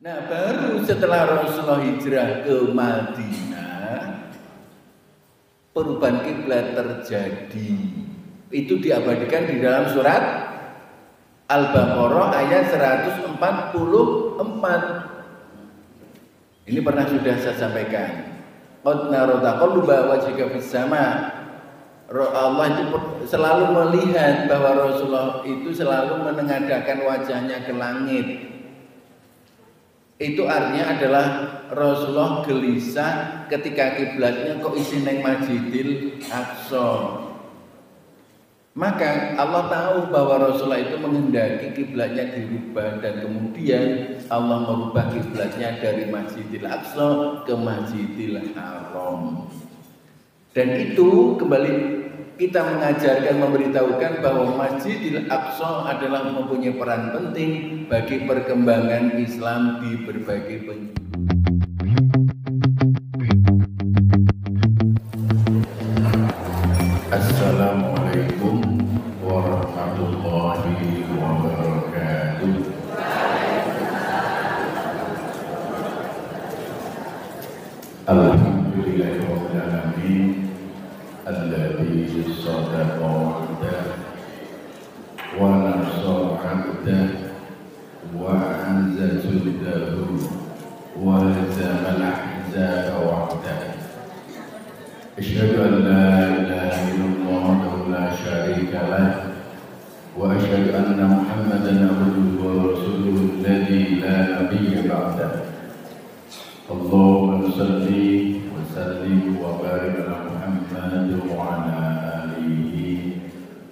Nah, baru setelah Rasulullah hijrah ke Madinah, perubahan kiblat terjadi. Itu diabadikan di dalam surat Al-Baqarah ayat 144. Ini pernah sudah saya sampaikan. Qad nara taqalluba wajhika fis sama. Allah itu selalu melihat bahwa Rasulullah itu selalu menengadahkan wajahnya ke langit. Itu artinya adalah Rasulullah gelisah ketika kiblatnya kok isi neng Masjidil Aqsa. Maka Allah tahu bahwa Rasulullah itu menghendaki kiblatnya dirubah, dan kemudian Allah merubah kiblatnya dari Masjidil Aqsa ke Masjidil Haram. Dan itu kembali kita mengajarkan, memberitahukan bahwa Masjidil Aqsa adalah mempunyai peran penting bagi perkembangan Islam di berbagai penjuru. Assalamualaikum warahmatullahi wabarakatuh. Alhamdulillahirabbil alamin. Alladzi sadaqa wa'dah wa nasara 'abdah wa anza jildahu wa hazama al-ahzaba wahdah. Asyhadu an la ilaha illallah wahdahu la syarika lah wa asyhadu anna Muhammadan abduhu wa rasuluhu alladzi la nabiyya ba'dah. Allahumma shalli wa sallim wa barik ala Muhammad wa ala alihi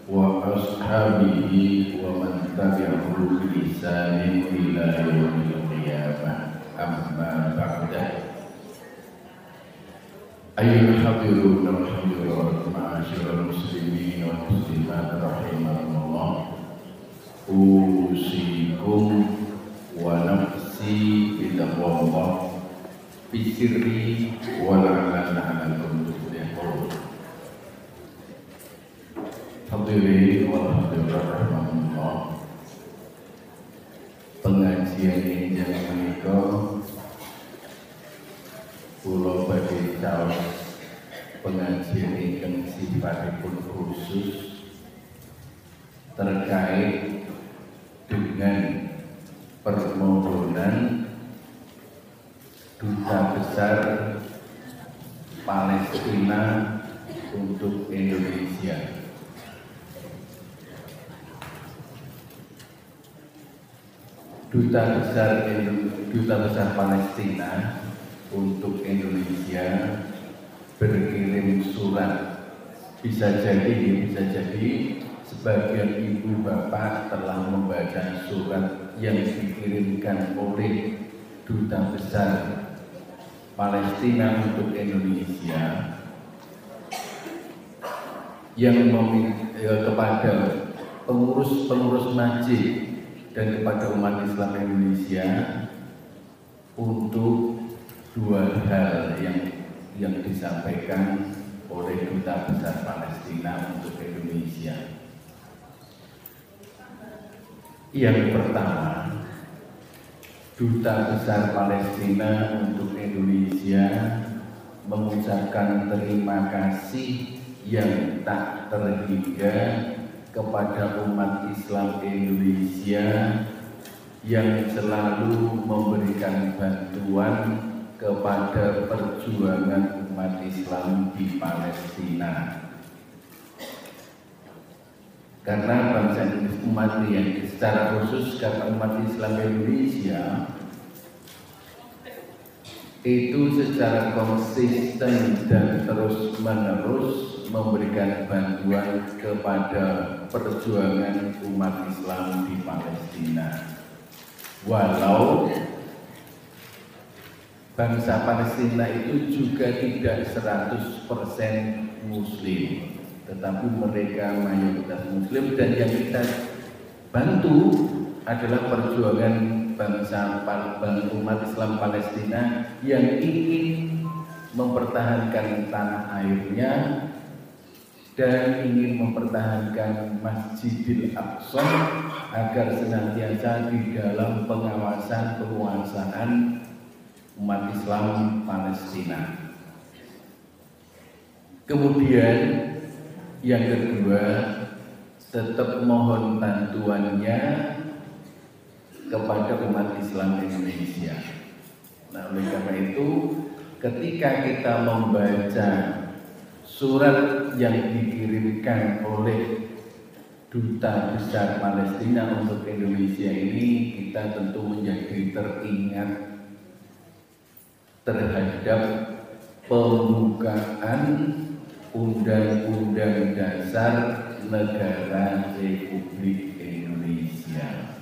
wa ashabihi wa man tabi'ahu bi ihsanin ila yaumil qiyamah. Amma ba'da. Ayyuhal hadirun wal hadirat, ma'asyiral muslimin wal muslimat rahimakumullah. Usikum wa nafsi bi taqwallah bisirri wal alanikum tuflihun. Hadirin wal hadirat rahimakumullah. Pengajian ini yang menika kula badhe caos pengajian ingkang sifatipun khusus terkait dengan permohonan Duta Besar Palestina untuk Indonesia. Duta Besar Palestina untuk Indonesia berkirim surat. Bisa jadi sebagian ibu bapak telah membaca surat yang dikirimkan oleh Duta Besar Palestina untuk Indonesia yang kepada pengurus masjid dan kepada umat Islam Indonesia untuk dua hal yang disampaikan oleh Duta Besar Palestina untuk Indonesia. Yang pertama, Duta Besar Palestina untuk Indonesia mengucapkan terima kasih yang tak terhingga kepada umat Islam Indonesia yang selalu memberikan bantuan kepada perjuangan umat Islam di Palestina. Karena bangsa umat yang secara khusus karena umat Islam Indonesia itu secara konsisten dan terus-menerus memberikan bantuan kepada perjuangan umat Islam di Palestina. Walau bangsa Palestina itu juga tidak 100% Muslim, tetapi mereka mayoritas Muslim, dan yang kita bantu adalah perjuangan bangsa umat Islam Palestina yang ingin mempertahankan tanah airnya dan ingin mempertahankan Masjidil Aqsa agar senantiasa di dalam pengawasan penguasaan umat Islam Palestina. Kemudian yang kedua, tetap mohon bantuannya kepada umat Islam Indonesia. Nah, oleh karena itu, ketika kita membaca surat yang dikirimkan oleh Duta Besar Palestina untuk Indonesia ini, kita tentu menjadi teringat terhadap pembukaan Undang-Undang Dasar Negara Republik Indonesia.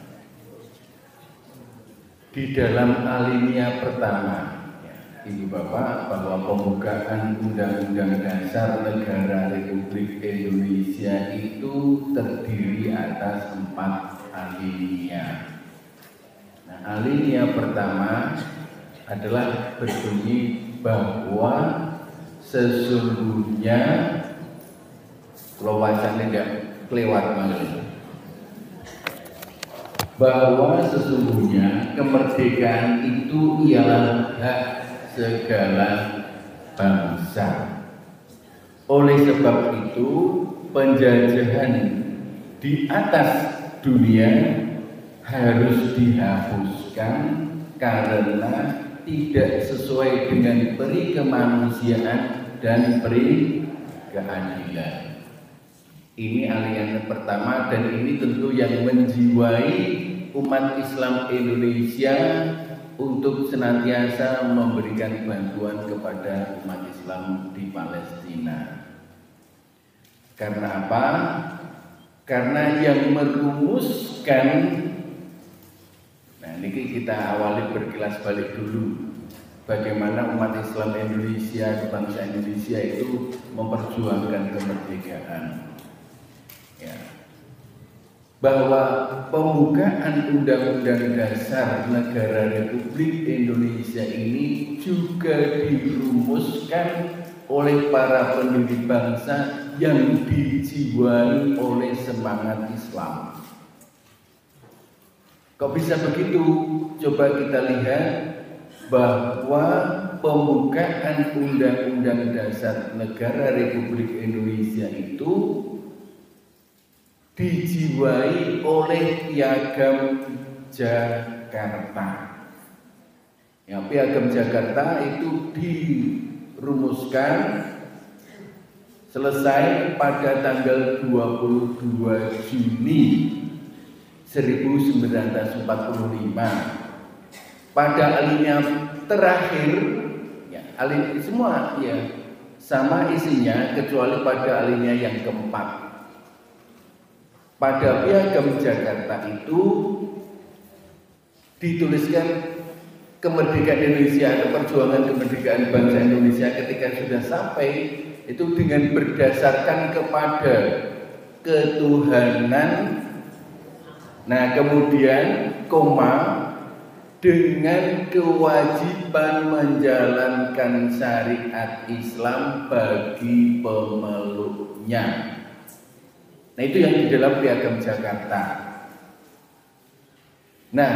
Di dalam alinea pertama, Ibu Bapak, bahwa pembukaan Undang-Undang Dasar Negara Republik Indonesia itu terdiri atas 4 alinea. Nah, alinea pertama adalah berbunyi bahwa sesungguhnya, kalau wacana tidak kelewat malah, bahwa sesungguhnya kemerdekaan itu ialah hak segala bangsa. Oleh sebab itu, penjajahan di atas dunia harus dihapuskan karena tidak sesuai dengan peri kemanusiaan dan peri keadilan. Ini aliran pertama, dan ini tentu yang menjiwai umat Islam Indonesia untuk senantiasa memberikan bantuan kepada umat Islam di Palestina. Karena apa? Karena yang merumuskan, nah ini kita awali berkilas balik dulu, bagaimana umat Islam Indonesia, bangsa Indonesia itu memperjuangkan kemerdekaan. Ya. Bahwa pembukaan Undang-Undang Dasar Negara Republik Indonesia ini juga dirumuskan oleh para pendiri bangsa yang dijiwai oleh semangat Islam. Kok bisa begitu? Coba kita lihat bahwa pembukaan Undang-Undang Dasar Negara Republik Indonesia itu dijiwai oleh Piagam Jakarta. Ya, Piagam Jakarta itu dirumuskan selesai pada tanggal 22 Juni 1945. Pada alinea terakhir, ya, semua ya sama isinya kecuali pada alinea yang keempat. Pada Piagam Jakarta itu dituliskan kemerdekaan Indonesia atau perjuangan kemerdekaan bangsa Indonesia ketika sudah sampai itu dengan berdasarkan kepada ketuhanan, nah kemudian koma, dengan kewajiban menjalankan syariat Islam bagi pemeluknya. Nah, itu yang di dalam Piagam Jakarta. Nah,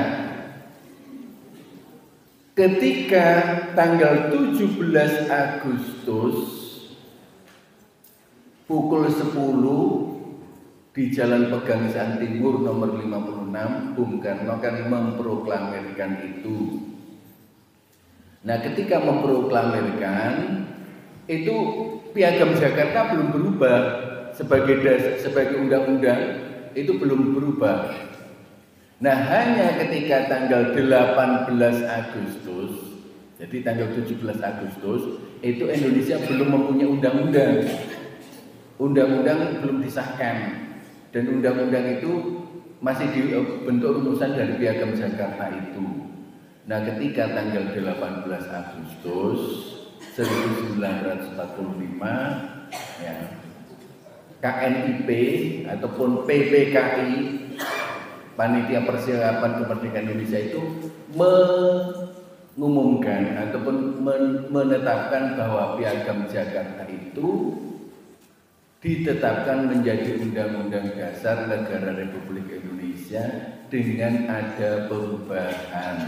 ketika tanggal 17 Agustus pukul 10 di Jalan Pegangsaan Timur nomor 56, Bung Karno kan memproklamirkan itu. Nah, ketika memproklamirkan itu Piagam Jakarta belum berubah. Sebagai undang-undang itu belum berubah. Nah, hanya ketika tanggal 18 Agustus, jadi tanggal 17 Agustus, itu Indonesia belum mempunyai undang-undang. Undang-undang belum disahkan. Dan undang-undang itu masih dibentuk rumusan dari Piagam Jakarta itu. Nah, ketika tanggal 18 Agustus 1945, ya, KNIP ataupun PPKI, Panitia Persiapan Kemerdekaan Indonesia, itu mengumumkan ataupun menetapkan bahwa Piagam Jakarta itu ditetapkan menjadi Undang-Undang Dasar Negara Republik Indonesia dengan ada perubahan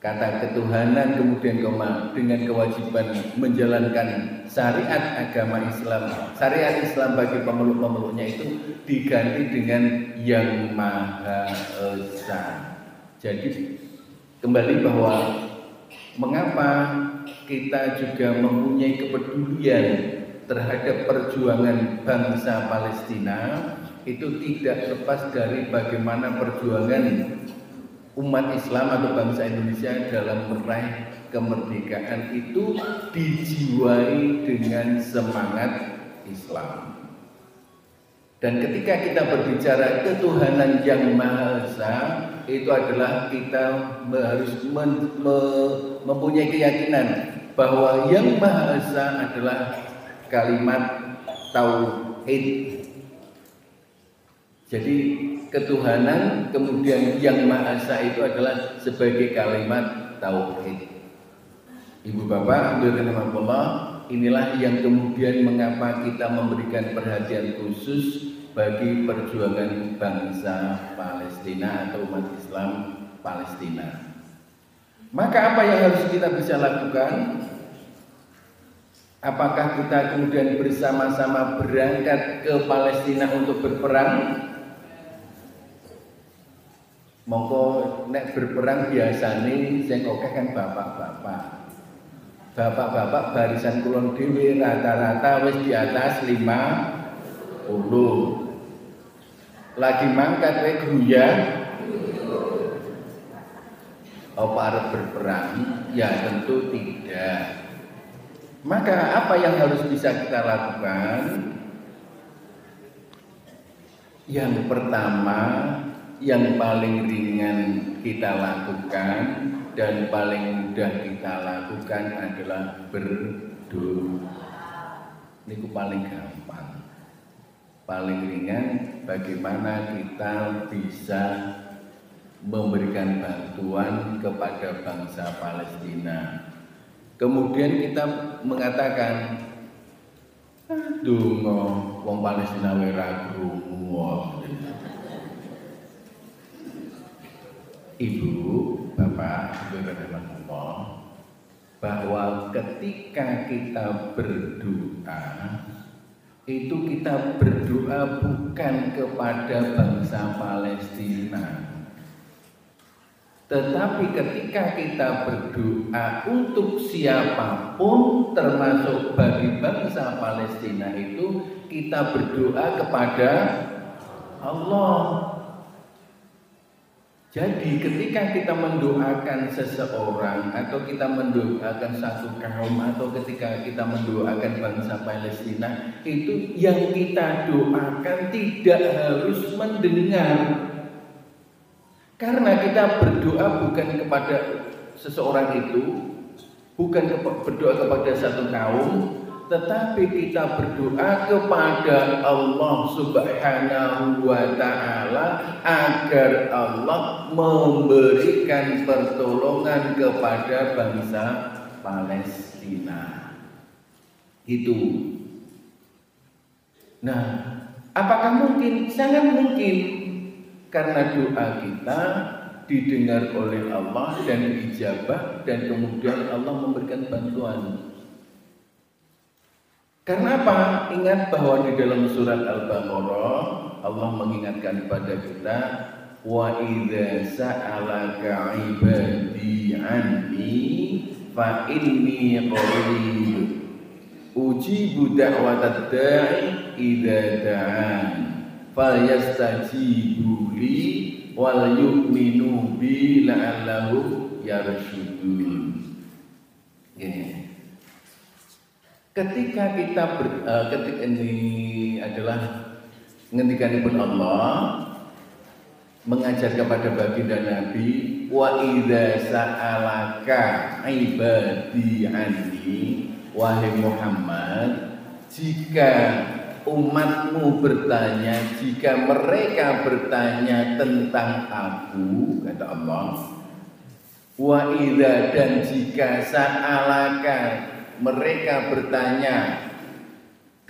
kata ketuhanan, kemudian dengan kewajiban menjalankan syariat agama Islam, syariat Islam bagi pemeluk-pemeluknya itu diganti dengan Yang Maha Esa. Jadi kembali bahwa mengapa kita juga mempunyai kepedulian terhadap perjuangan bangsa Palestina itu tidak lepas dari bagaimana perjuangan umat Islam atau bangsa Indonesia dalam meraih kemerdekaan itu dijiwai dengan semangat Islam. Dan ketika kita berbicara ketuhanan Yang Maha Esa, itu adalah kita harus mempunyai keyakinan bahwa Yang Maha Esa adalah kalimat tauhid. Jadi ketuhanan kemudian Yang Maha Esa itu adalah sebagai kalimat tauhid. Ibu bapak, inilah yang kemudian mengapa kita memberikan perhatian khusus bagi perjuangan bangsa Palestina atau umat Islam Palestina. Maka apa yang harus kita bisa lakukan? Apakah kita kemudian bersama-sama berangkat ke Palestina untuk berperang? Mongko nek berperang biasane sing akeh kan bapak-bapak. Bapak-bapak barisan kulon dhewe rata-rata wis di atas 50. Lagi mangkat kowe gruyang. Apa arep berperang? Ya tentu tidak. Maka apa yang harus bisa kita lakukan? Yang pertama, yang paling ringan kita lakukan dan paling mudah kita lakukan adalah berdoa. Ini paling gampang. Paling ringan bagaimana kita bisa memberikan bantuan kepada bangsa Palestina. Kemudian kita mengatakan, donga wong Palestina ora krungu. Ibu, bapak, bahwa ketika kita berdoa, itu kita berdoa bukan kepada bangsa Palestina, tetapi ketika kita berdoa untuk siapapun termasuk bagi bangsa Palestina itu kita berdoa kepada Allah. Jadi ketika kita mendoakan seseorang atau kita mendoakan satu kaum atau ketika kita mendoakan bangsa Palestina, itu yang kita doakan tidak harus mendengar. Karena kita berdoa bukan kepada seseorang itu, bukan berdoa kepada satu kaum, tetapi kita berdoa kepada Allah Subhanahu wa Ta'ala agar Allah memberikan pertolongan kepada bangsa Palestina. Itu. Nah, apakah mungkin? Sangat mungkin, karena doa kita didengar oleh Allah dan diijabah dan kemudian Allah memberikan bantuan. Karena apa? Ingat bahwa di dalam surat Al-Baqarah Allah mengingatkan kepada kita, wa idza sa'alaka 'ibadi 'anni fa inni qarib ujibu da'watad da'i idza da'an falyastajibu li wal yu'minu bi la'allahum yarshudun. Ketika kita ketika ini adalah ngendikanipun Allah mengajar kepada baginda Nabi, wa idza sa'alaka ibadi anni, wahai Muhammad, jika umatmu bertanya, jika mereka bertanya tentang aku, kata Allah, wa idza, dan jika sa'alaka mereka bertanya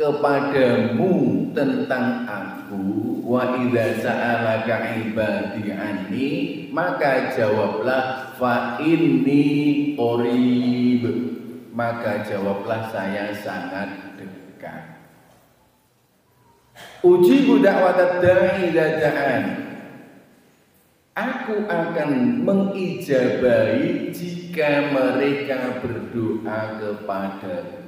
kepadamu tentang aku, wa idza sa'alaka ibadi anni, maka jawablah fa inni qarib, maka jawablah saya sangat dekat. Ujibu da'watad da'i idza da'an, aku akan mengijabahi jika mereka berdoa kepadaku.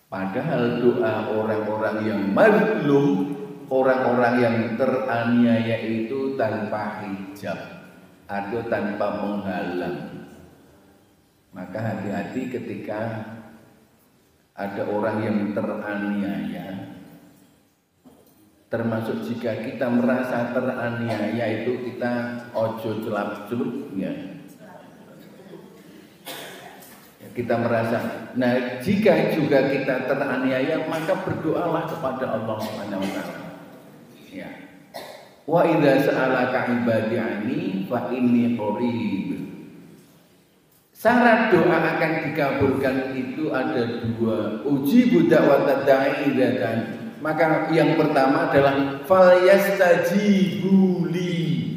Padahal doa orang-orang yang mazlum, orang-orang yang teraniaya itu tanpa hijab atau tanpa menghalang. Maka hati-hati ketika ada orang yang teraniaya. Termasuk jika kita merasa teraniaya itu kita ojo celap-celup ya. Kita merasa, nah jika juga kita teraniaya maka berdoalah kepada Allah Subhanahu wa taala. Ya. Wa idza sa'alaka ibadi anni fa inni qarib. Syarat doa akan dikabulkan itu ada dua. Ujibu da'watad da'i idza da'an. Maka yang pertama adalah fal yastajibu li.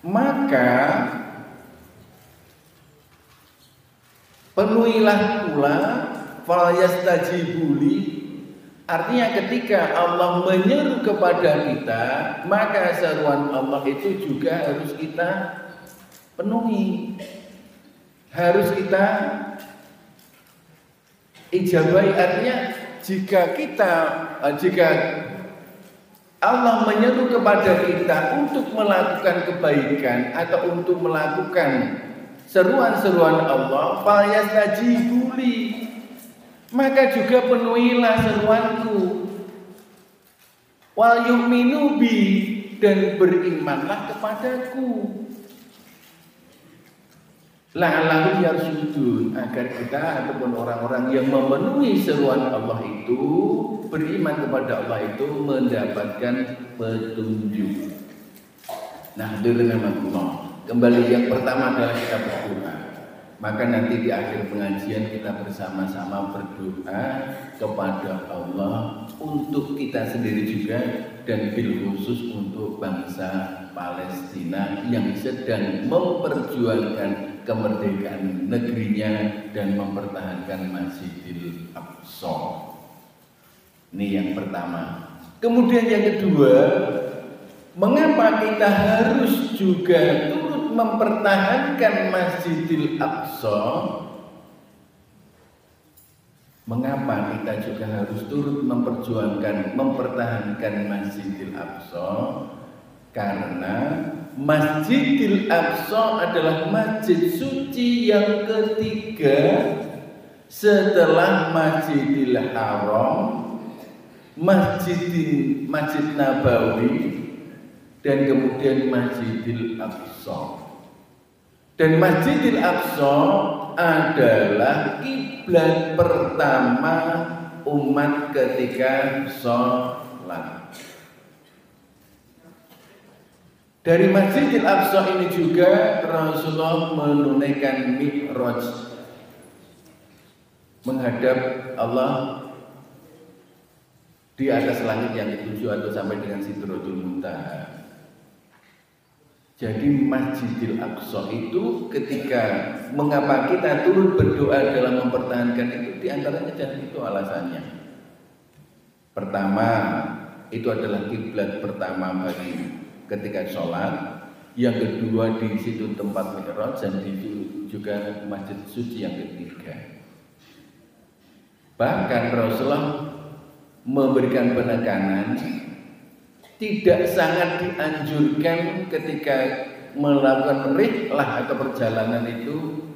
Maka penuhilah pula fal yastajibu li, artinya ketika Allah menyeru kepada kita, maka seruan Allah itu juga harus kita penuhi, harus kita ijabahi. Artinya jika Allah menyeru kepada kita untuk melakukan kebaikan atau untuk melakukan seruan-seruan Allah, fal yastajibu li, maka juga penuhilah seruanku. Wal yu'minu bi, dan berimanlah kepadaku. La'allahum yarsudun, agar kita ataupun orang-orang yang memenuhi seruan Allah itu, beriman kepada Allah itu mendapatkan petunjuk. Nah, dengan Allah. Kembali yang pertama adalah kita berdoa. Maka nanti di akhir pengajian kita bersama-sama berdoa kepada Allah untuk kita sendiri juga, dan bil khusus untuk bangsa Palestina yang sedang memperjuangkan kemerdekaan negerinya dan mempertahankan Masjidil Aqsa. Ini yang pertama. Kemudian yang kedua, mengapa kita harus juga turut mempertahankan Masjidil Aqsa? Mengapa kita juga harus turut mempertahankan Masjidil Aqsa? Karena Masjidil Aqsa adalah masjid suci yang ketiga setelah Masjidil Haram, Masjid Nabawi, dan kemudian Masjidil Aqsa. Dan Masjidil Aqsa adalah kiblat pertama umat ketika sholat. Dari Masjidil Aqsa ini juga Rasulullah menunaikan Mi'raj, menghadap Allah di atas langit yang ketujuh atau sampai dengan Sidratul Muntaha. Jadi Masjidil Aqsa itu ketika mengapa kita turut berdoa dalam mempertahankan itu, diantaranya dan itu alasannya. Pertama, itu adalah kiblat pertama bagi ketika sholat. Yang kedua, di situ tempat Mi'raj, dan itu juga masjid suci yang ketiga. Bahkan Rasulullah memberikan penekanan, tidak sangat dianjurkan ketika melakukan rihlah atau perjalanan itu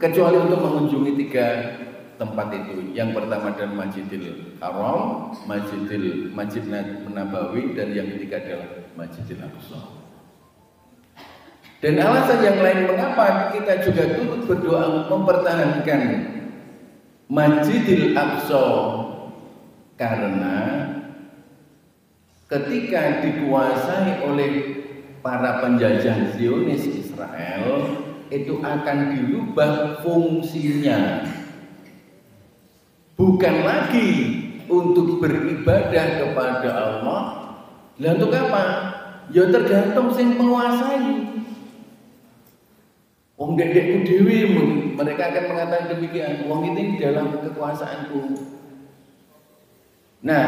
kecuali untuk mengunjungi tiga tempat itu. Yang pertama adalah Masjidil Haram, Masjid Nabawi, dan yang ketiga adalah Masjidil Aqsa. Dan alasan yang lain mengapa kita juga turut berdoa mempertahankan Masjidil Aqsa, karena ketika dikuasai oleh para penjajah Zionis Israel, itu akan dirubah fungsinya. bukan lagi untuk beribadah kepada Allah. Lah untuk apa? Ya tergantung sing menguasai. Wong dedekku dhewe mereka akan mengatakan demikian. Wong ini dalam kekuasaanku. Nah,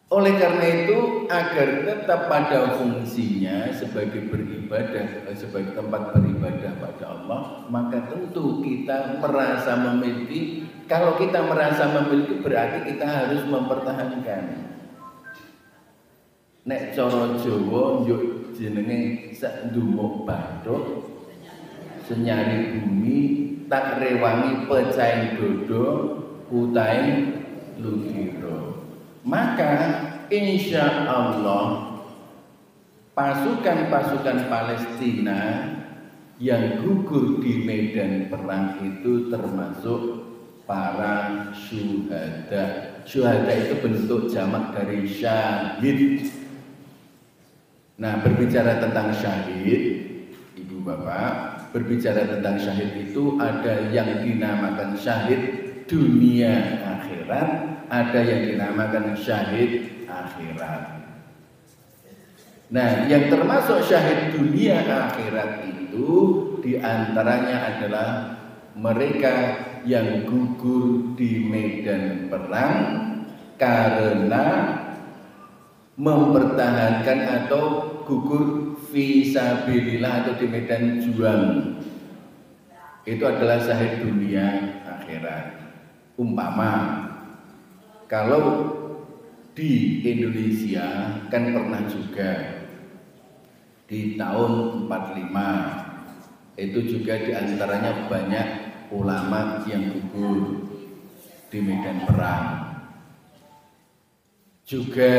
oleh karena itu agar tetap pada fungsinya sebagai beribadah, sebagai tempat beribadah pada Allah, maka tentu kita merasa memiliki. Kalau kita merasa memiliki berarti kita harus mempertahankan. Nek cara Jawa njuk jenenge sak ndumuk bathuk senyari bumi tak rewangi pecahin dodo utahe lugiro. Maka insya Allah pasukan-pasukan Palestina yang gugur di medan perang itu termasuk para syuhada. Syuhada itu bentuk jamak dari syahid. Nah, berbicara tentang syahid, Ibu Bapak, berbicara tentang syahid itu ada yang dinamakan syahid dunia akhirat, ada yang dinamakan syahid akhirat. Nah, yang termasuk syahid dunia akhirat itu diantaranya adalah mereka yang gugur di medan perang karena mempertahankan atau gugur fisabilillah atau di medan juang. Itu adalah syahid dunia akhirat. Umpama kalau di Indonesia kan pernah juga di tahun 45 itu juga diantaranya banyak ulama yang gugur di medan perang. Juga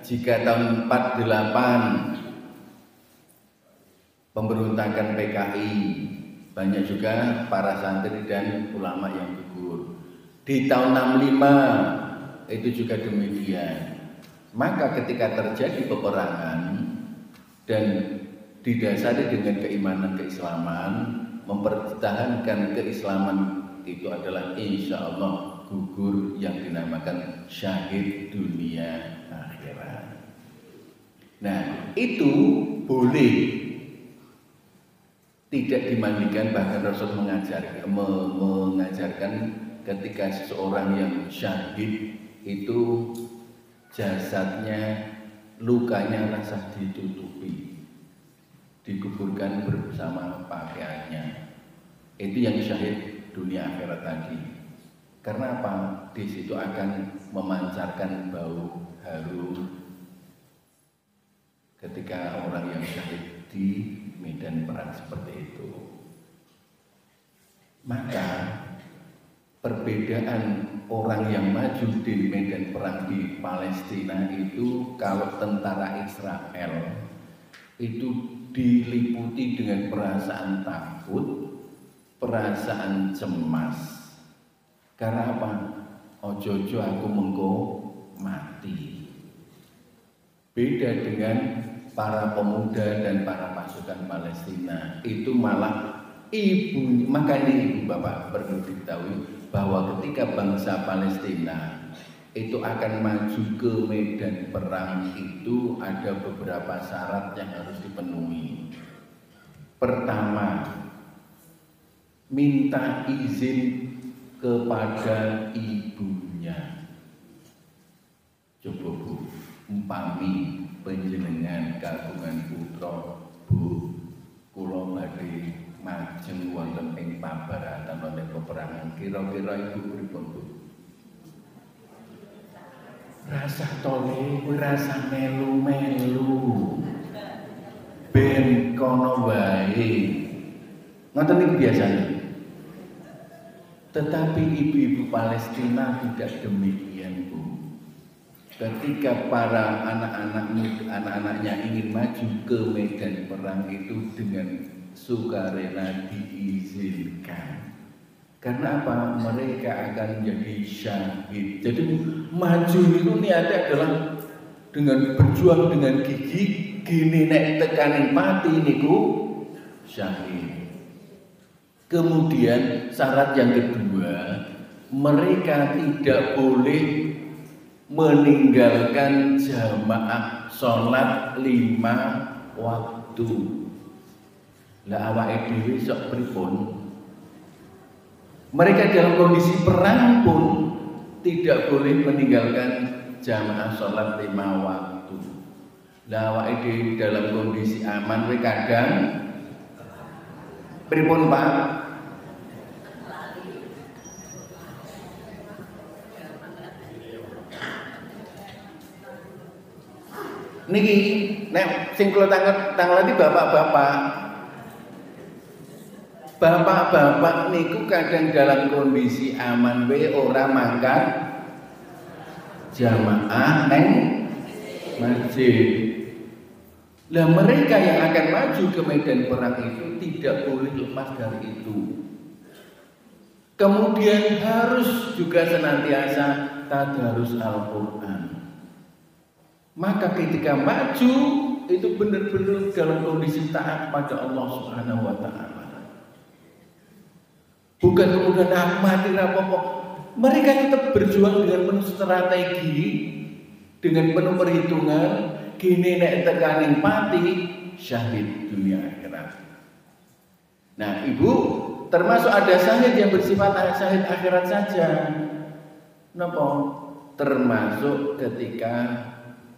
jika tahun 48 pemberontakan PKI banyak juga para santri dan ulama yang gugur. Di tahun 65 itu juga demikian. Maka ketika terjadi peperangan dan didasari dengan keimanan keislaman, mempertahankan keislaman itu adalah insya Allah gugur yang dinamakan syahid dunia akhirat. Nah, itu boleh tidak dimandikan, bahkan Rasul mengajarkan ketika seseorang yang syahid itu jasadnya lukanya rasa ditutupi, dikuburkan bersama pakaiannya. Itu yang syahid dunia akhirat tadi. Karena apa? Di situ akan memancarkan bau harum ketika orang yang syahid di medan perang seperti itu. Maka perbedaan orang yang maju di medan perang di Palestina itu, kalau tentara Israel itu diliputi dengan perasaan takut, perasaan cemas. Karena apa? Ojo-ojo aku mengko mati. Beda dengan para pemuda dan para pasukan Palestina, itu malah makanya ibu bapak perlu diketahui bahwa ketika bangsa Palestina itu akan maju ke medan perang itu ada beberapa syarat yang harus dipenuhi. Pertama, minta izin kepada ibunya. Coba Bu, umpami panjenengan kagungan putra, Bu, kula badhe majeng wonten ing pabaratan wonten peperangan, kira-kira ibu pripun, Bu? Rasa tole, rasa melu-melu, ben kono wae. Ngoten iki biasanya. Tetapi ibu-ibu Palestina tidak demikian, Bu. Ketika para anak-anaknya ingin maju ke medan perang itu dengan sukarela diizinkan. Karena apa? Mereka akan menjadi syahid. Jadi maju itu niatnya adalah dengan berjuang dengan gigi, gini nek tekanin mati niku syahid. Kemudian syarat yang kedua, mereka tidak boleh meninggalkan jamaah sholat 5 waktu. Lah awake dhewe sok pripun? Mereka dalam kondisi perang pun tidak boleh meninggalkan jamaah sholat 5 waktu. Lah awake dhewe dalam kondisi aman we kadang pripun Pak? Niki nek sing kula tangleti bapak-bapak niku kadang dalam kondisi aman we ora mangkat jamaah neng masjid. Lah mereka yang akan maju ke medan perang itu tidak boleh lepas dari itu. Kemudian harus juga senantiasa tadarus Al-Qur'an. Maka ketika maju itu benar-benar dalam kondisi taat pada Allah Subhanahu wa taala. Bukan kemudian mati rapopo. Mereka tetap berjuang dengan penuh strategi, dengan penuh perhitungan, gini nek tekaning pati syahid dunia akhirat. Nah, Ibu, termasuk ada syahid yang bersifat syahid akhirat saja. Napa? Termasuk ketika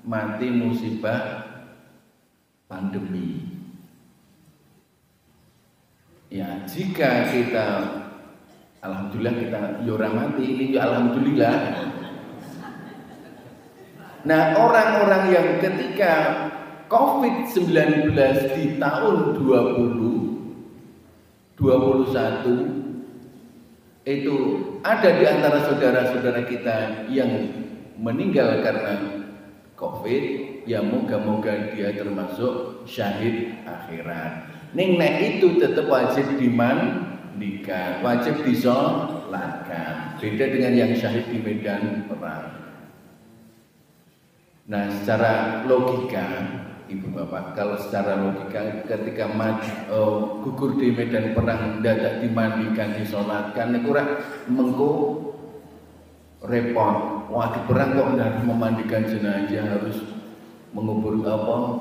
mati musibah pandemi. Ya, jika kita alhamdulillah kita ora mati, ini juga alhamdulillah. Nah, orang-orang yang ketika COVID-19 di tahun 2021 itu ada di antara saudara-saudara kita yang meninggal karena COVID, ya moga-moga dia termasuk syahid akhirat. Ning nek itu tetap wajib dimandikan, wajib disolatkan. Beda dengan yang syahid di medan perang. Nah, secara logika, Ibu Bapak, kalau secara logika ketika gugur di medan perang dadak dimandikan, disolatkan, niku mengko repot. Wah, di perang kok harus memandikan jenazah, harus mengubur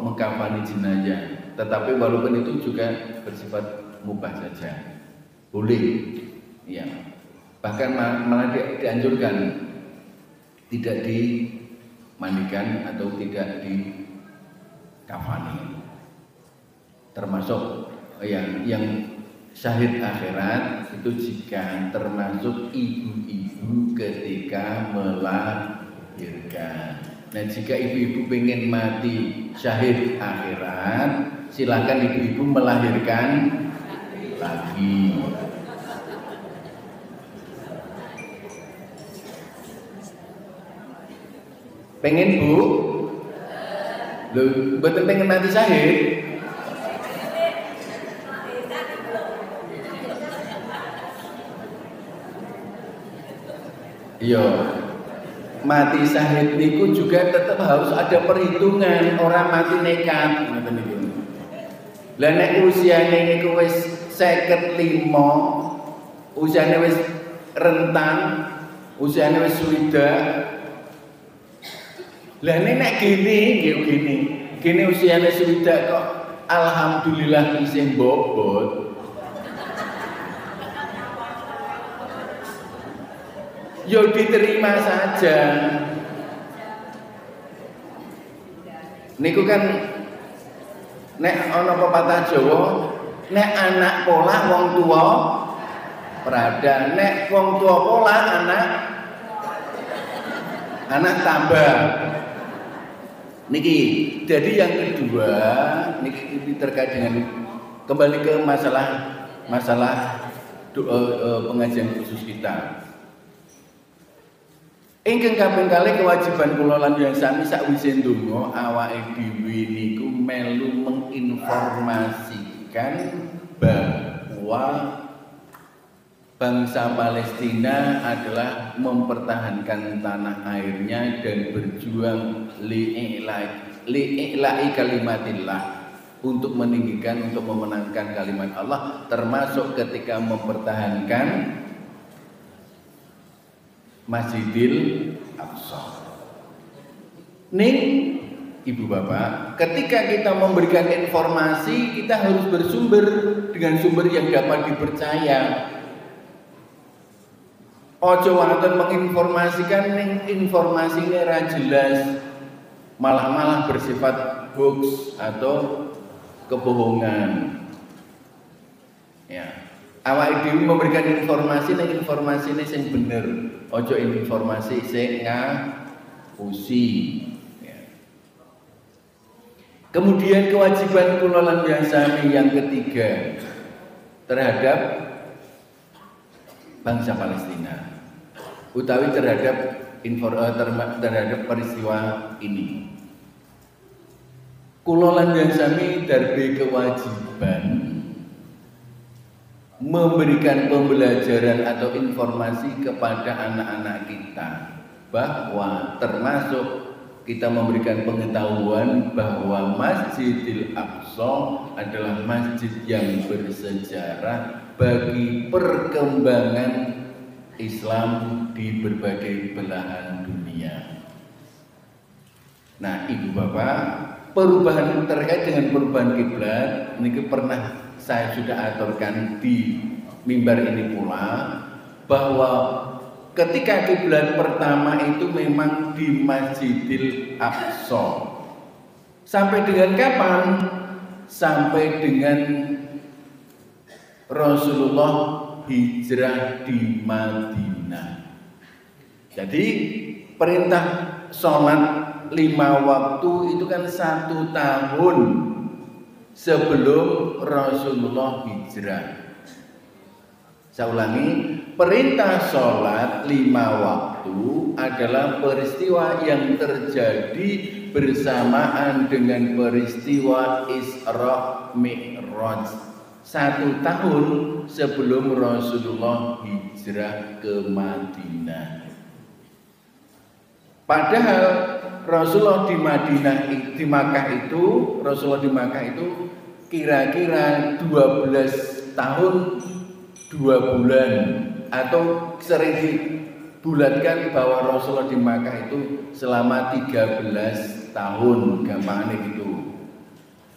mengkafani jenazah. Tetapi walaupun itu juga bersifat mubah saja, boleh, ya. Bahkan malah dianjurkan tidak dimandikan atau tidak dikafani. Termasuk yang syahid akhirat itu jika termasuk ibu-ibu ketika melahirkan. Nah, jika ibu-ibu pengen mati syahid akhirat, silakan ibu-ibu melahirkan lagi. Pengen Bu? Loh, betul pengen mati syahid? Iya, mati syahid niku juga tetap harus ada perhitungan, orang mati nekat. Lah nek usiane niku wis 55, usiane wis rentan, usiane wis swidak. Lah nek gini usiane swidak kok alhamdulillah isih bobot. Yo diterima saja. Niku kan nek ana pepatah Jawa, nek anak pola wong tua perada, nek wong tua pola anak tambah. Niki, jadi yang kedua, niki terkait dengan kembali ke masalah pengajian khusus kita. Ingkang kaping kalih kewajiban kula lan yang sami sakwise ndonga awake dhewe niku melu menginformasikan bahwa bangsa Palestina adalah mempertahankan tanah airnya dan berjuang li'i'la'i kalimatillah, untuk meninggikan, untuk memenangkan kalimat Allah, termasuk ketika mempertahankan Masjidil Aqsa. Ning Ibu Bapak, ketika kita memberikan informasi, kita harus bersumber dengan sumber yang dapat dipercaya. Ojo wonten menginformasikan ning informasinya ra jelas, malah bersifat hoax atau kebohongan. Ya, awak dhewe memberikan informasi ning informasine sing bener, ojo informasi sing ngapusi. Kemudian kewajiban kula lan sami yang ketiga terhadap bangsa Palestina, utawi terhadap peristiwa ini. Kula lan sami darbe kewajiban memberikan pembelajaran atau informasi kepada anak-anak kita, bahwa termasuk kita memberikan pengetahuan bahwa Masjidil Aqsa adalah masjid yang bersejarah bagi perkembangan Islam di berbagai belahan dunia. Nah, Ibu Bapak, perubahan terkait dengan perubahan kiblat ini pernah saya sudah aturkan di mimbar ini pula, bahwa ketika kiblat pertama itu memang di Masjidil Aqsa. Sampai dengan kapan? Sampai dengan Rasulullah hijrah di Madinah. Jadi perintah sholat 5 waktu itu kan 1 tahun sebelum Rasulullah hijrah. Saya ulangi, perintah sholat 5 waktu adalah peristiwa yang terjadi bersamaan dengan peristiwa Isra Mi'raj 1 tahun sebelum Rasulullah hijrah ke Madinah. Padahal Rasulullah di Makkah itu kira-kira 12 tahun 2 bulan, atau sering dibulatkan bahwa Rasulullah di Makkah itu selama 13 tahun, gampangnya gitu.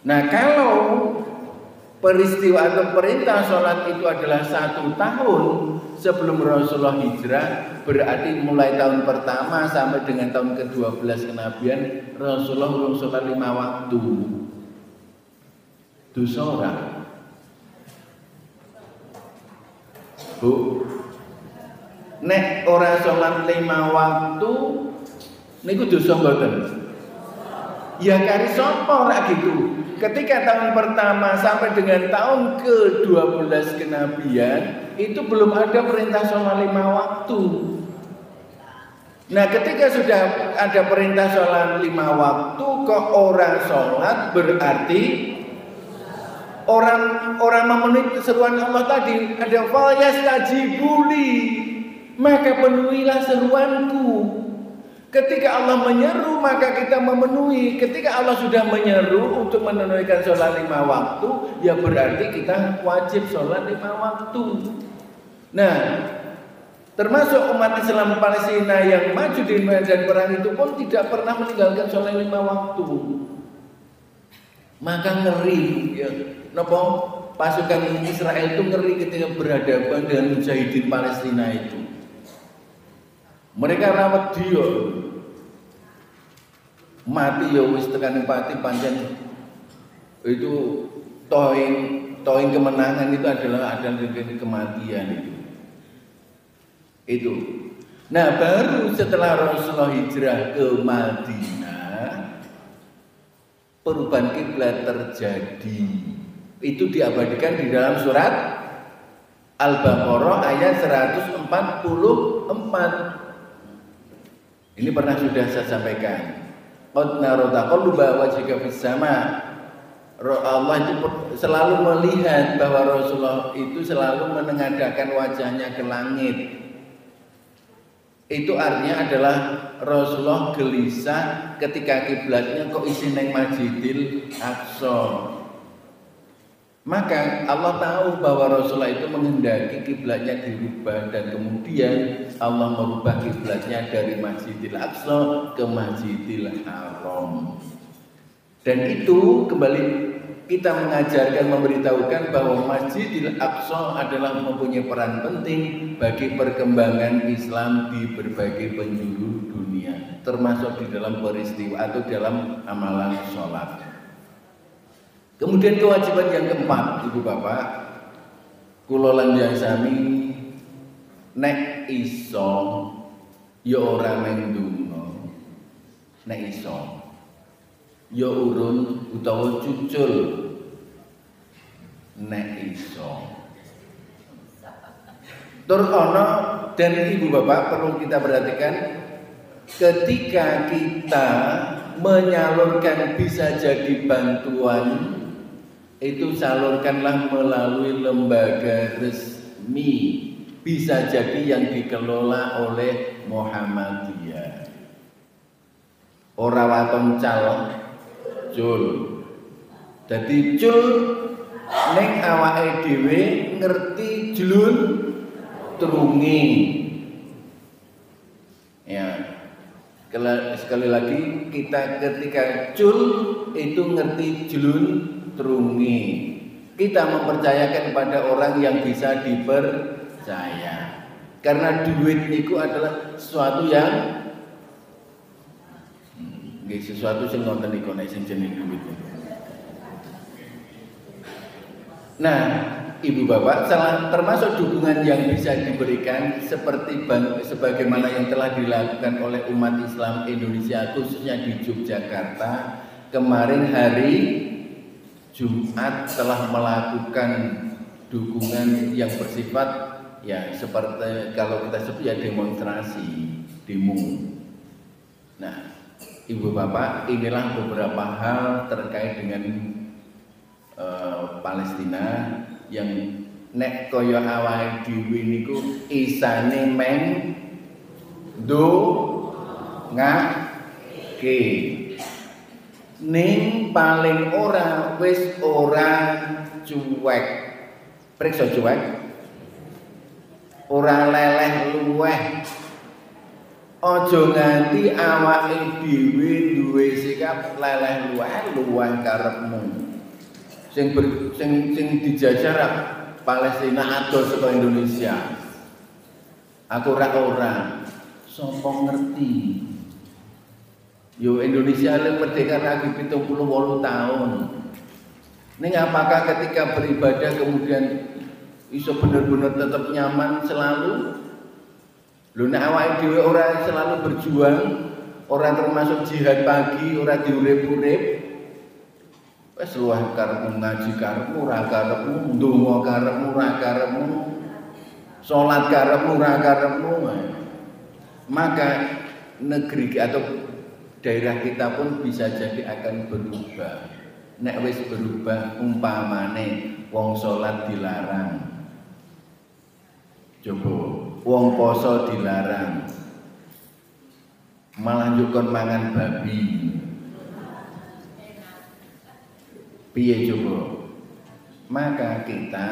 Nah, kalau peristiwa atau perintah sholat itu adalah 1 tahun sebelum Rasulullah hijrah, berarti mulai tahun pertama sampai dengan tahun ke-12 kenabian Rasulullah belum sholat 5 waktu. Dosa ora? Bu, nek ora sholat 5 waktu niku dosa mboten? Ya kari sapa ora gitu. Ketika tahun pertama sampai dengan tahun ke-12 kenabian itu belum ada perintah sholat 5 waktu. Nah, ketika sudah ada perintah sholat 5 waktu kok orang sholat, berarti orang memenuhi seruan Allah tadi, ada falyastajibuli, maka penuhilah seruanku. Ketika Allah menyeru maka kita memenuhi. Ketika Allah sudah menyeru untuk menunaikan sholat 5 waktu, ya berarti kita wajib sholat 5 waktu. Nah, termasuk umat Islam Palestina yang maju di medan perang itu pun tidak pernah meninggalkan sholat 5 waktu. Maka ngeri ya. Napa pasukan Israel itu ngeri ketika berhadapan dengan mujahidin Palestina itu. Mereka rawat dia mati ya wis tekan pati pancen itu toing kemenangan itu adalah kematian itu. Nah, baru setelah Rasulullah hijrah ke Madinah perubahan kiblat terjadi. Itu diabadikan di dalam surat Al-Baqarah ayat 144. Ini pernah sudah saya sampaikan. Qad nara taqalluba wajhika fis sama. Allah itu selalu melihat bahwa Rasulullah itu selalu menengadahkan wajahnya ke langit. Itu artinya adalah Rasulullah gelisah ketika kiblatnya kok isi neng Masjidil Aqsa. Maka Allah tahu bahwa Rasulullah itu menghendaki kiblatnya dirubah dan kemudian Allah merubah kiblatnya dari Masjidil Aqsa ke Masjidil Haram. Dan itu kembali kita mengajarkan, memberitahukan bahwa Masjidil Aqsa adalah mempunyai peran penting bagi perkembangan Islam di berbagai penjuru dunia, termasuk di dalam peristiwa atau dalam amalan sholat. Kemudian kewajiban yang keempat, Ibu Bapak, kula lan sami nek iso ya ora mung ndonga. Nek iso ya urun utawa cucul. Nek iso. Tur ana dan Ibu Bapak perlu kita perhatikan ketika kita menyalurkan bisa jadi bantuan itu salurkanlah melalui lembaga resmi, bisa jadi yang dikelola oleh Muhammadiyah. Ora waton cul. Dadi cul ning awake dhewe ngerti jlun trungi. Ya. Sekali lagi kita ketika cul itu ngerti jlun trungi. Kita mempercayakan kepada orang yang bisa dipercaya. Karena duit itu adalah sesuatu yang sesuatu sing nonton iku nek sing jeneng duit. Nah, Ibu Bapak, termasuk dukungan yang bisa diberikan seperti sebagaimana yang telah dilakukan oleh umat Islam Indonesia khususnya di Yogyakarta kemarin hari Jumat telah melakukan dukungan yang bersifat ya seperti kalau kita sebut ya demonstrasi, demo. Nah, Ibu Bapak, inilah beberapa hal terkait dengan Palestina yang nek kaya awake dhewe niku isane meng do ngake ning paling ora wis ora cuek. Priksa cuek. Ora leleh luweh. Aja nganti awake dhewe duwe sikap leleh luweh karepmu. Sing dijajah Palestina adoh saka Indonesia. Aku ora sapa ngerti. Yo Indonesia merdeka lagi 78 tahun. Ning apakah ketika beribadah kemudian iso bener-bener tetap nyaman selalu? Lho nek awake dhewe ora selalu berjuang, ora termasuk jihad pagi, ora diurip-urip. Wis luwih karepmu ngaji karepmu, ora karepmu ndonga karepmu, ora karepmu salat karepmu, ora karepmu. Maka negeri atau daerah kita pun bisa jadi akan berubah. Nek wis berubah umpamane wong salat dilarang. Coba wong poso dilarang. Malah nyukon mangan babi. Piye coba? Maka kita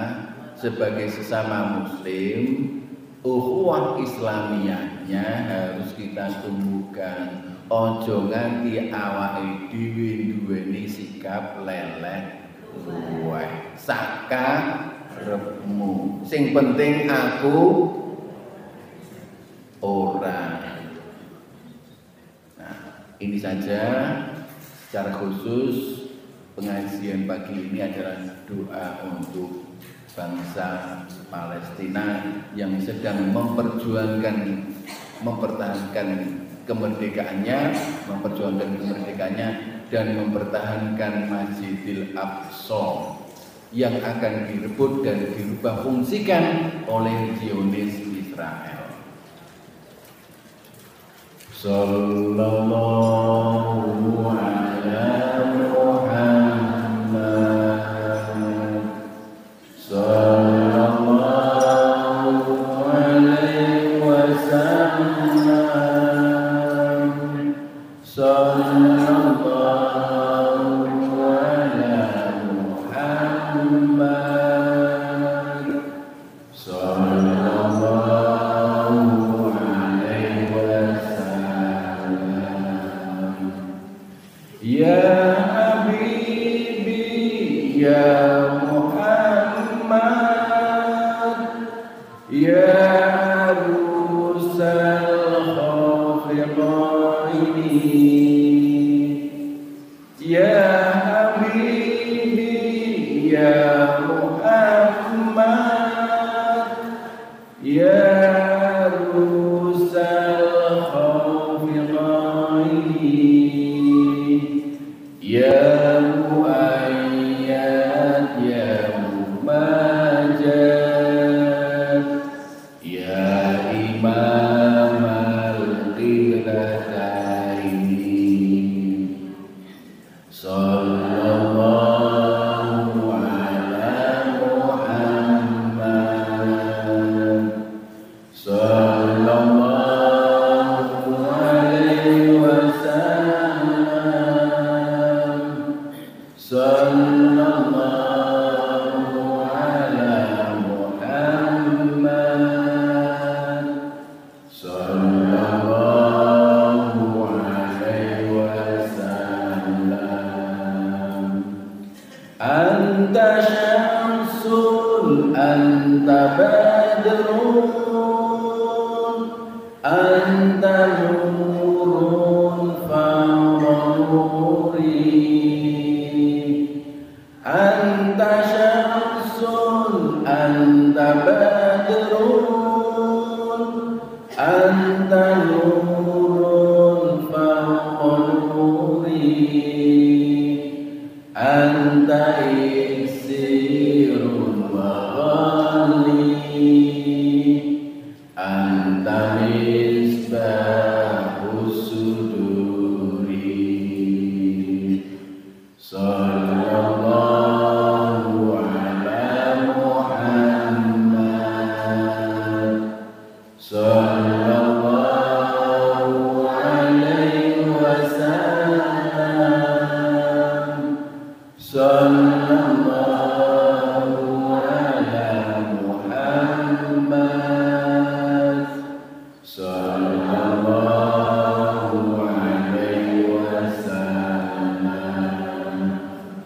sebagai sesama muslim, ukhuwah Islamiyahnya harus kita tumbuhkan. Ojo nganti awake dhewe duweni sikap leleh luweh. Sakarepmu. Sing penting aku ora. Nah, ini saja secara khusus pengajian pagi ini adalah doa untuk bangsa Palestina yang sedang mempertahankan kemerdekaannya dan mempertahankan Masjidil Aqsa yang akan direbut dan dirubah fungsikan oleh Zionis Israel. Sallallahu ala Muhammad sallallahu alaihi wasallam sallallahu ala Muhammad Muhammad ya arusal khafiqaini ya habibi ya Muhammad ya arusal khafiqaini ya muayyad ya mumajjad ya imam al-qiblataini sallallahu ala Muhammad sallallahu alaihi wasallam sallallahu ala Muhammad sallallahu alaihi wasallam anta syamsun anta badrun anta nurun fawqa nuri anta syamsun anta badrun anta nurun fawqa nuri anta iksirun wa ghali anta misbahus suduri sallallahu ala Muhammad sallallahu alaihi wasallam sallallahu ala Muhammad sallallahu alaihi wasallam.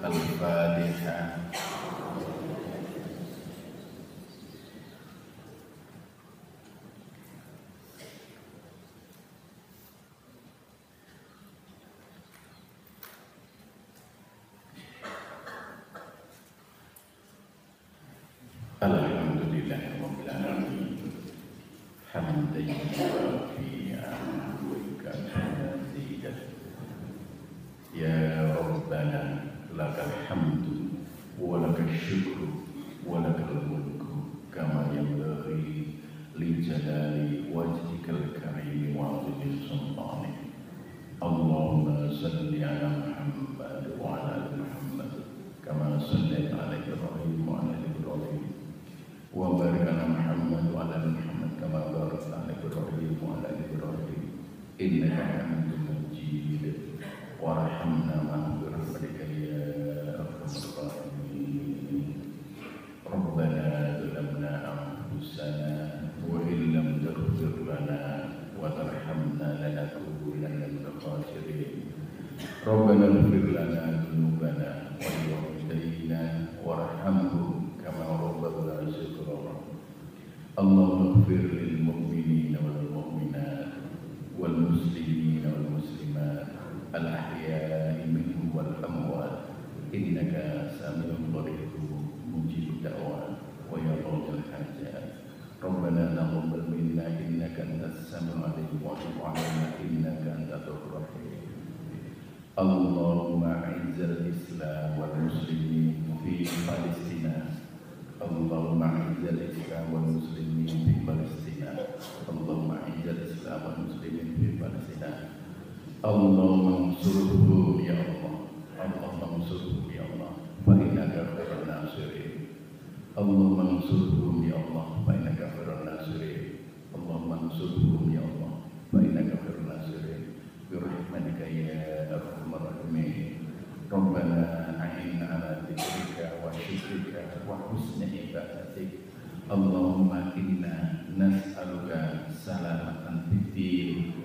Al-Fatihah. Alhamdulillahirabbil alamin. Hamdan yuwafi'an wa yukafi'u. Ya Rabbana lakal hamdu wa lakal syukru wa lakal mulku kama yanbaghi li jalali wajhikal karim wa 'azimi sultanik. Allahumma salli ala Muhammad wa ala ali Muhammad kama sallaita ala Ibrahim wa ala ali Ibrahim wa barik ala Muhammad wa ala ali Muhammad kama barakta ala Ibrahim wa ala ali Ibrahim innaka Hamidum Majid. Warhamna ma'am birahmatika ya arhamar rahimin. Rabbana zalamna anfusana wa illam taghfir lana wa tarhamna lanakunanna minal khasirin. Rabbana ighfir lana dhunubana wa liwalidayna warhamhum kama rabbayana shighara. Allahumma ighfir lil mu'minina wal mu'minat wal muslimina wal muslimat al-ahya'i minhum wal amwat innaka sami'un qarib mujibud da'wat wa ya qadil hajat. Rabbana taqabbal minna innaka antas sami'ul 'alim wa tub 'alaina innaka antat tawwabur rahim. Allahumma a'izzal islam wal muslimin fi Palestina. Allahumma a'izzal islam wal muslimin fi Palestina. Allahumma a'izzal islam wal muslimin fi Palestina. Allahumma ansurhum ya Allah. Allahumma ansurhum ya Allah. Fa innaka khairun nasirin. Allahumma ansurhum ya Allah. Fa innaka khairun nasirin. Allahumma ansurhum ya Allah. Fa innaka khairun nasirin. Bi rahmatika ya arhamar rahimin. Rabbana a'inna ala dzikrika wa syukrika wa husni ibadatik. Allahumma inna nas'aluka salamatan fid din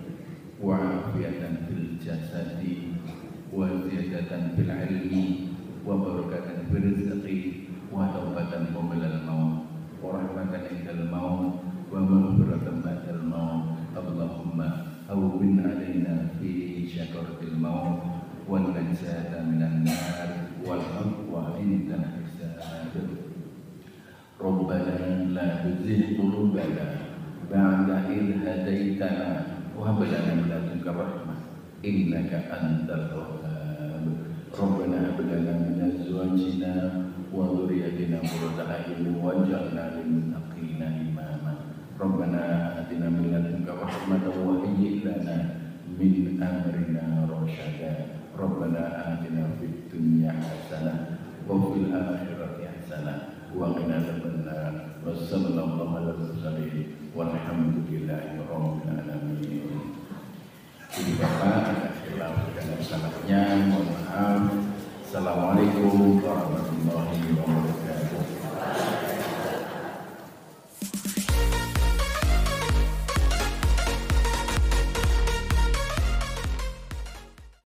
wa afiyatan fil jasadi wa ziyadatan fil ilmi wa barakatan fil rizqi wa taubatan qabla al-maut wa rahmatan indal maut wa maghfiratan ba'dal maut. Allahumma hawwin 'alaina fi syakaratil maut wal najata minan nar wal afwa 'indal hisab. Rabbana la tuzigh qulubana ba'da idh hadaitana wa hab lana min ladunka rahmah innaka antal wahhab. Rabbana hab lana min azwajina wa dhurriyyatina qurrata a'yun waj'alna lil muttaqina imama. Rabbana atina min ladunka rahmatan wa hayyi' lana min amrina rasyada. Rabbana atina fid dunya hasanah wa fil akhirati hasanah wa qina adzabannar. Wassallallahu ala mursalin walhamdulillahi rabbil alamin. Jadi Bapak ada khilaf dan salahnya, mohon maaf. Assalamualaikum warahmatullahi wabarakatuh.